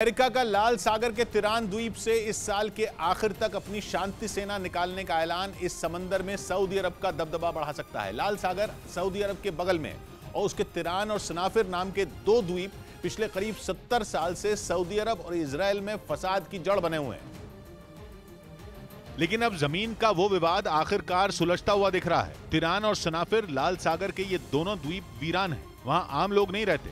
America का लाल सागर के तिरान द्वीप से इस साल के आखिर तक अपनी शांति सेना निकालने का ऐलान इस समंदर में सऊदी अरब का दबदबा बढ़ा सकता है। लाल सागर सऊदी अरब के बगल में और उसके तिरान और सनाफिर नाम के दो द्वीप पिछले करीब 70 साल से सऊदी अरब और इजराइल में फसाद की जड़ बने हुए हैं। लेकिन अब जमीन का वो विवाद आखिरकार सुलझता हुआ दिख रहा है। तिरान और सनाफिर लाल सागर के ये दोनों द्वीप वीरान हैं। वहां आम लोग नहीं रहते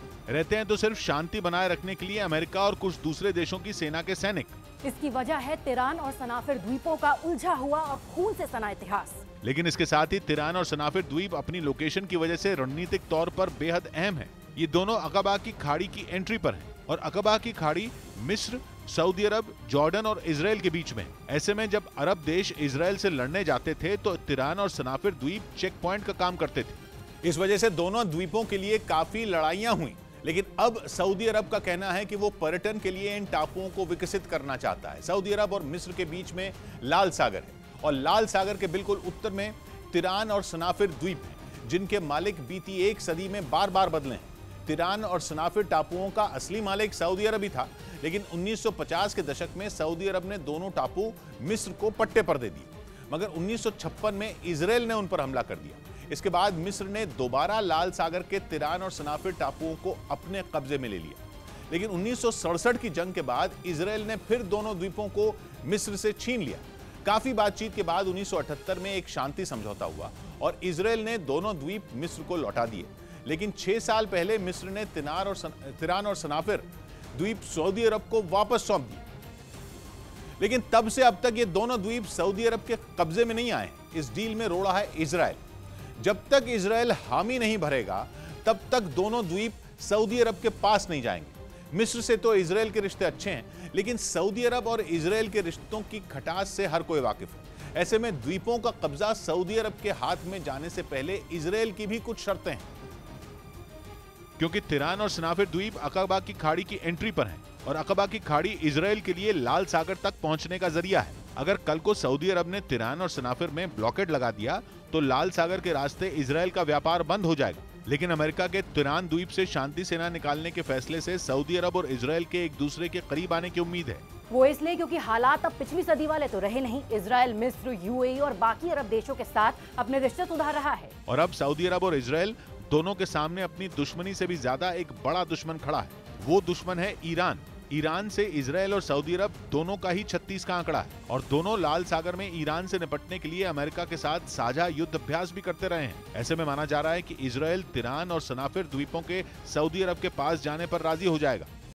हैं तो सिर्फ शांति बनाए रखने के लिए अमेरिका और कुछ दूसरे देशों की सेना के सैनिक। इसकी वजह है तिरान और सनाफिर द्वीपों का उलझा हुआ और खून से सना इतिहास। लेकिन इसके साथ ही तिरान और सनाफिर द्वीप अपनी लोकेशन की वजह से रणनीतिक तौर पर बेहद अहम है। ये दोनों अकबा की खाड़ी की एंट्री पर हैं और अकबा की खाड़ी मिस्र, सऊदी अरब, जॉर्डन और इजराइल के बीच में। ऐसे में जब अरब देश इजराइल से लड़ने जाते थे तो तिरान और सनाफिर द्वीप चेक पॉइंट का काम करते थे। इस वजह से दोनों द्वीपों के लिए काफी लड़ाइयां हुई। लेकिन अब सऊदी अरब का कहना है कि वो पर्यटन के लिए इन टापुओं को विकसित करना चाहता है। सऊदी अरब और मिस्र के बीच में लाल सागर है और लाल सागर के बिल्कुल उत्तर में तिरान और सनाफिर द्वीप हैं, जिनके मालिक बीती एक सदी में बार बार बदले हैं। तिरान और सनाफिर टापुओं का असली मालिक सऊदी अरब ही था, लेकिन 1950 के दशक में सऊदी अरब ने दोनों टापू मिस्र को पट्टे पर दे दिए, मगर 1956 में इजराइल ने उन पर हमला कर दिया। इसके बाद मिस्र ने दोबारा लाल सागर के तिरान और सनाफिर टापुओं को अपने कब्जे में ले लिया। लेकिन 1967 की जंग के बाद इजराइल ने फिर दोनों द्वीपों को मिस्र से छीन लिया। काफी बातचीत के बाद 1978 में एक शांति समझौता हुआ और इजराइल ने दोनों द्वीप मिस्र को लौटा दिए। लेकिन 6 साल पहले मिस्र ने तिरान और सनाफिर द्वीप सऊदी अरब को वापस सौंप दिए। लेकिन तब से अब तक ये दोनों द्वीप सऊदी अरब के कब्जे में नहीं आए। इस डील में रोड़ा है इजराइल। जब तक इजराइल हामी नहीं भरेगा तब तक दोनों द्वीप सऊदी अरब के पास नहीं जाएंगे। मिस्र से तो इजराइल के रिश्ते अच्छे हैं, लेकिन सऊदी अरब और इजराइल के रिश्तों की खटास से हर कोई वाकिफ है। ऐसे में द्वीपों का कब्जा सऊदी अरब के हाथ में जाने से पहले इजराइल की भी कुछ शर्तें हैं। क्योंकि तिरान और सनाफिर द्वीप अकबा की खाड़ी की एंट्री पर हैं और अकबा की खाड़ी इजराइल के लिए लाल सागर तक पहुंचने का जरिया है। अगर कल को सऊदी अरब ने तिरान और सनाफिर में ब्लॉकेड लगा दिया तो लाल सागर के रास्ते इजराइल का व्यापार बंद हो जाएगा। लेकिन अमेरिका के तिरान द्वीप से शांति सेना निकालने के फैसले से सऊदी अरब और इजराइल के एक दूसरे के करीब आने की उम्मीद है। वो इसलिए क्योंकि हालात अब पिछली सदी वाले तो रहे नहीं। इजराइल मिस्र, यूएई और बाकी अरब देशों के साथ अपने रिश्ते सुधार रहा है और अब सऊदी अरब और इजराइल दोनों के सामने अपनी दुश्मनी से भी ज्यादा एक बड़ा दुश्मन खड़ा है। वो दुश्मन है ईरान। ईरान से इजराइल और सऊदी अरब दोनों का ही 36 का आंकड़ा है और दोनों लाल सागर में ईरान से निपटने के लिए अमेरिका के साथ साझा युद्ध अभ्यास भी करते रहे हैं। ऐसे में माना जा रहा है कि इजराइल तिरान और सनाफिर द्वीपों के सऊदी अरब के पास जाने पर राजी हो जाएगा।